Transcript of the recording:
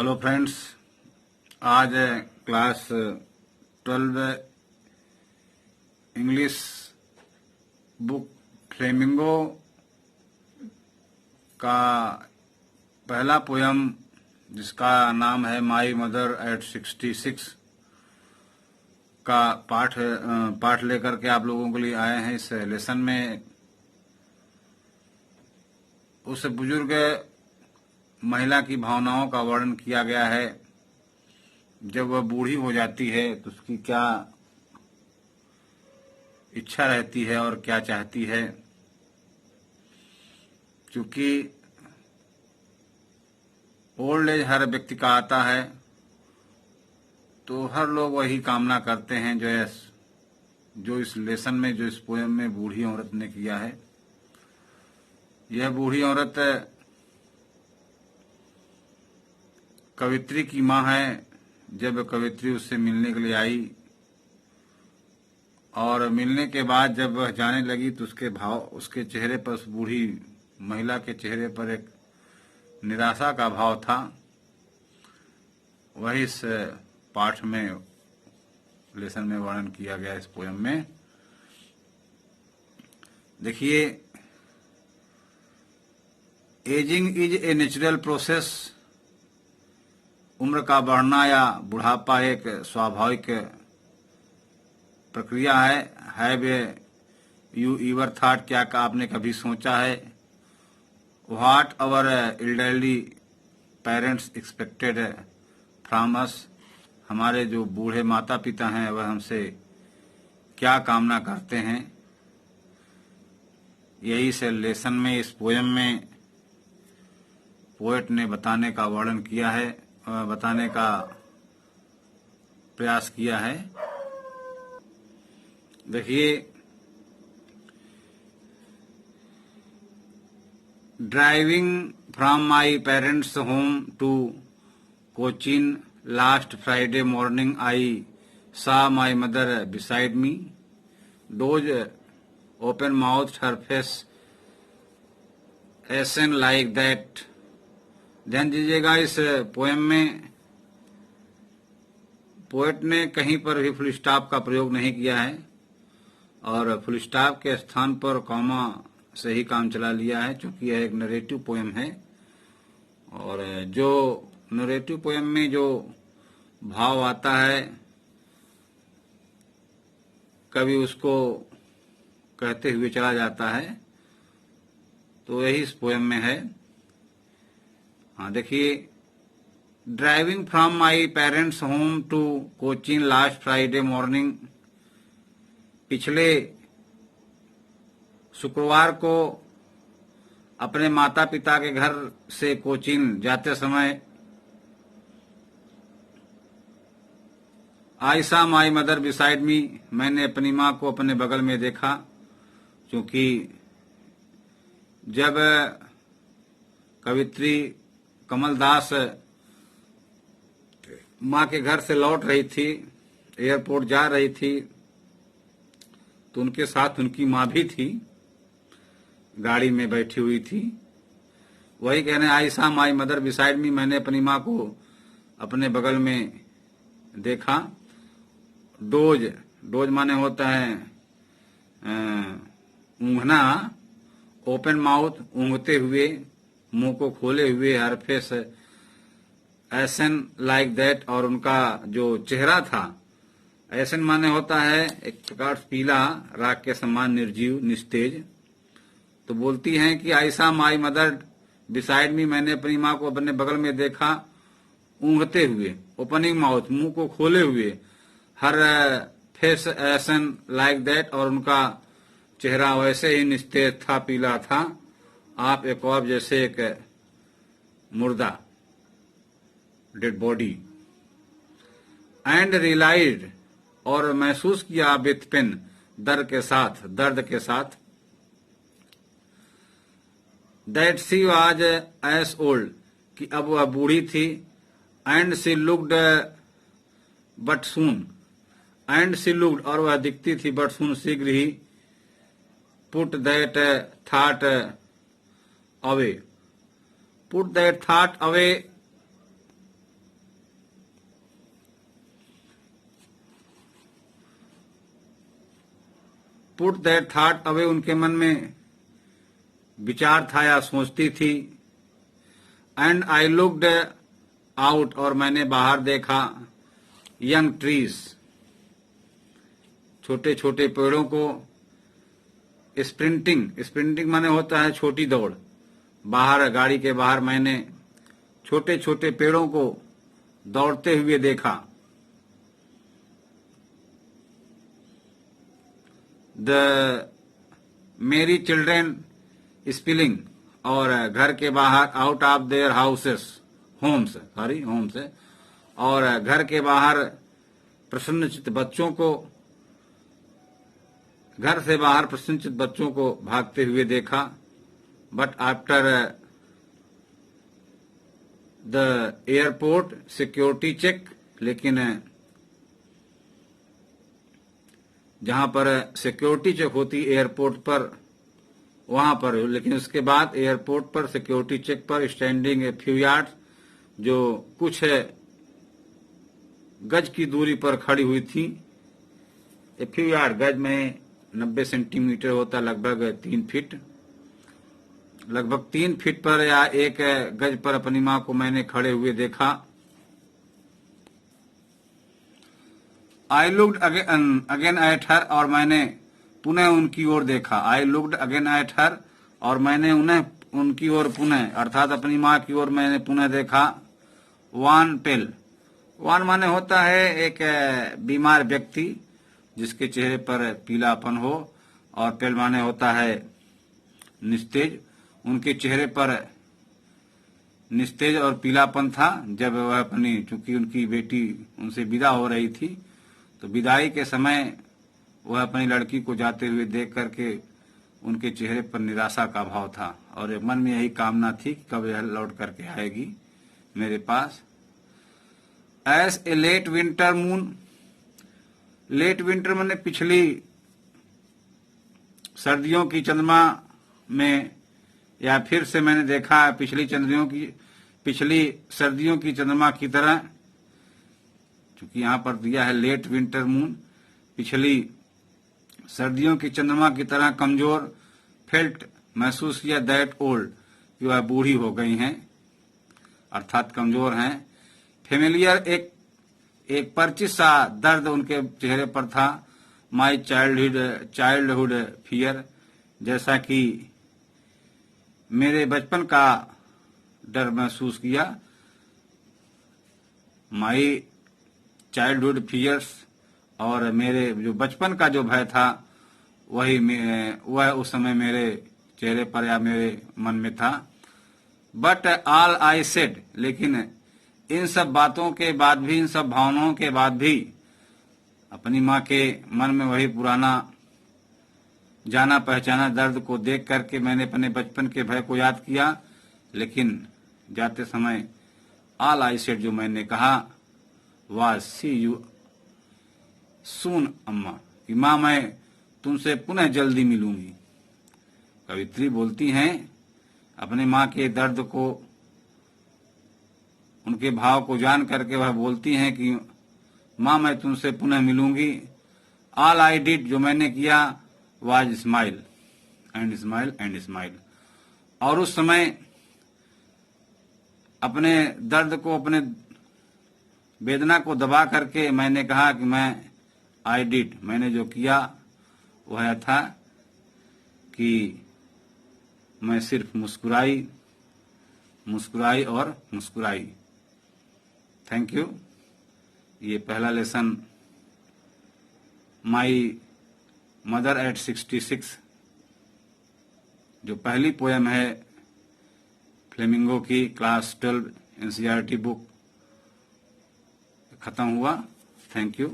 Hello friends, आज class 12 English book flamingo का पहला पोयम जिसका नाम है माई मदर एट 66 का पाठ लेकर के आप लोगों के लिए आए हैं। इस लेसन में उस बुजुर्ग महिला की भावनाओं का वर्णन किया गया है। जब वह बूढ़ी हो जाती है तो उसकी क्या इच्छा रहती है और क्या चाहती है, क्योंकि ओल्ड एज हर व्यक्ति का आता है तो हर लोग वही कामना करते हैं जो इस लेसन में, जो इस पोयम में बूढ़ी औरत ने किया है। यह बूढ़ी औरत कवित्री की माँ है। जब कवित्री उससे मिलने के लिए आई और मिलने के बाद जब वह जाने लगी तो उसके चेहरे पर, उस बूढ़ी महिला के चेहरे पर एक निराशा का भाव था। वही इस पाठ में, लेसन में वर्णन किया गया इस पोयम में। देखिए, ageing is a natural process. उम्र का बढ़ना या बुढ़ापा एक स्वाभाविक प्रक्रिया है। हैव यू एवर थॉट, क्या आपने कभी सोचा है, what our elderly parents expected from us, हमारे जो बूढ़े माता पिता हैं वह हमसे क्या कामना करते हैं। यही इस लेसन में, इस पोयम में पोएट ने बताने का वर्णन किया है, बताने का प्रयास किया है। देखिए, driving from my parents home to Cochin last Friday morning I saw my mother beside me, doze open mouthed, her face ashen like that। ध्यान दीजिएगा, इस पोएम में पोएट ने कहीं पर भी फुल स्टॉप का प्रयोग नहीं किया है और फुल स्टॉप के स्थान पर कॉमा से ही काम चला लिया है, क्योंकि यह एक नरेटिव पोएम है। और जो नरेटिव पोएम में जो भाव आता है, कभी उसको कहते हुए चला जाता है, तो यही इस पोएम में है। हाँ, देखिए, driving from my parents home to Cochin last Friday morning. पिछले शुक्रवार को अपने माता पिता के घर से कोचीन जाते समय I saw my mother beside me, मैंने अपनी माँ को अपने बगल में देखा। क्योंकि जब कवित्री कमल दास माँ के घर से लौट रही थी, एयरपोर्ट जा रही थी, तो उनके साथ उनकी माँ भी थी, गाड़ी में बैठी हुई थी। वही कहने I saw my mother beside me, मैंने अपनी माँ को अपने बगल में देखा। डोज माने होता है ऊँघना, ओपन माउथ ऊँघते हुए, मुंह को खोले हुए, हर फेस एसन लाइक दैट, और उनका जो चेहरा था, एसन माने होता है एक प्रकार पीला, राख के समान, निर्जीव, निस्तेज। तो बोलती हैं कि I saw my mother beside me, मैंने अपनी माँ को अपने बगल में देखा, ऊँघते हुए, ओपनिंग माउथ, मुंह को खोले हुए, हर फेस एसन लाइक दैट, और उनका चेहरा वैसे ही निस्तेज था, पीला था, आप एक और जैसे एक मुर्दा, डेड बॉडी। एंड रियलाइज्ड, और महसूस किया, विथ पेन, दर्द के साथ, that she was as old, कि अब वह बूढ़ी थी। And she looked but soon, and she looked, और वह दिखती थी, बट सून, शीघ्र ही, put that thought away, put that thought away, put that thought away, उनके मन में विचार था या सोचती थी। एंड आई लुक्ड आउट, और मैंने बाहर देखा। यंग ट्रीज, छोटे छोटे पेड़ों को। स्प्रिंटिंग, स्प्रिंटिंग माने होता है छोटी दौड़। बाहर, गाड़ी के बाहर मैंने छोटे छोटे पेड़ों को दौड़ते हुए देखा। द मेरी चिल्ड्रेन स्पिलिंग, और घर के बाहर out of their houses, homes, और घर के बाहर प्रसन्नचित्त बच्चों को, घर से बाहर प्रसन्नचित्त बच्चों को भागते हुए देखा। But after the airport security check, लेकिन जहां पर सिक्योरिटी चेक होती एयरपोर्ट पर, वहां पर, लेकिन उसके बाद एयरपोर्ट पर सिक्योरिटी चेक पर स्टैंडिंग ए फ्यू यार्ड, जो कुछ गज की दूरी पर खड़ी हुई थी। ए फ्यू यार्ड, गज में 90 सेंटीमीटर होता, लगभग 3 फीट, लगभग 3 फीट पर या 1 गज पर अपनी मां को मैंने खड़े हुए देखा। I looked again at her, और मैंने पुनः उनकी ओर देखा। I looked again at her, और मैंने उन्हें उनकी ओर पुनः, अर्थात अपनी मां की ओर मैंने पुनः देखा। वन पेल, वन माने होता है एक बीमार व्यक्ति जिसके चेहरे पर पीलापन हो, और पेल माने होता है निस्तेज। उनके चेहरे पर निस्तेज और पीलापन था जब वह अपनी, चूंकि उनकी बेटी उनसे विदा हो रही थी, तो विदाई के समय वह अपनी लड़की को जाते हुए देख करके उनके चेहरे पर निराशा का भाव था, और मन में यही कामना थी कि कब यह लौट करके आएगी मेरे पास। As a late winter moon, late winter मैंने पिछली सर्दियों की चंद्रमा में, या फिर से मैंने देखा पिछली सर्दियों की चंद्रमा की तरह, क्योंकि यहां पर दिया है लेट विंटर मून, पिछली सर्दियों की चंद्रमा की तरह कमजोर। फेल्ट, महसूस किया। दैट ओल्ड, कि वह बूढ़ी हो गई हैं, अर्थात कमजोर हैं। फेमिलियर, एक परिचित सा दर्द उनके चेहरे पर था। माई चाइल्डहुड फियर, जैसा कि मेरे बचपन का डर महसूस किया। माई चाइल्डहुड फियर्स, और मेरे जो बचपन का जो भय था वह उस समय मेरे चेहरे पर या मेरे मन में था। बट ऑल आई सेड, लेकिन इन सब बातों के बाद भी, इन सब भावनाओं के बाद भी, अपनी मां के मन में वही पुराना जाना पहचाना दर्द को देख करके मैंने अपने बचपन के भय को याद किया। लेकिन जाते समय ऑल आई सेड, जो मैंने कहा, वाज सी यू सून अम्मा, कि मां मैं तुमसे पुनः जल्दी मिलूंगी। कवित्री बोलती हैं अपने मां के दर्द को, उनके भाव को जान करके वह बोलती हैं कि मां मैं तुमसे पुनः मिलूंगी। ऑल आई डिड, जो मैंने किया, was smile and smile and smile. और उस समय अपने दर्द को, अपने वेदना को दबा करके मैंने कहा कि मैं आई डिड, मैंने जो किया वह था कि मैं सिर्फ मुस्कुराई और मुस्कुराई। Thank you. ये पहला लेसन माई मदर एट 66, जो पहली पोयम है फ्लेमिंगो की, क्लास 12 एनसीईआरटी बुक, खत्म हुआ। Thank you.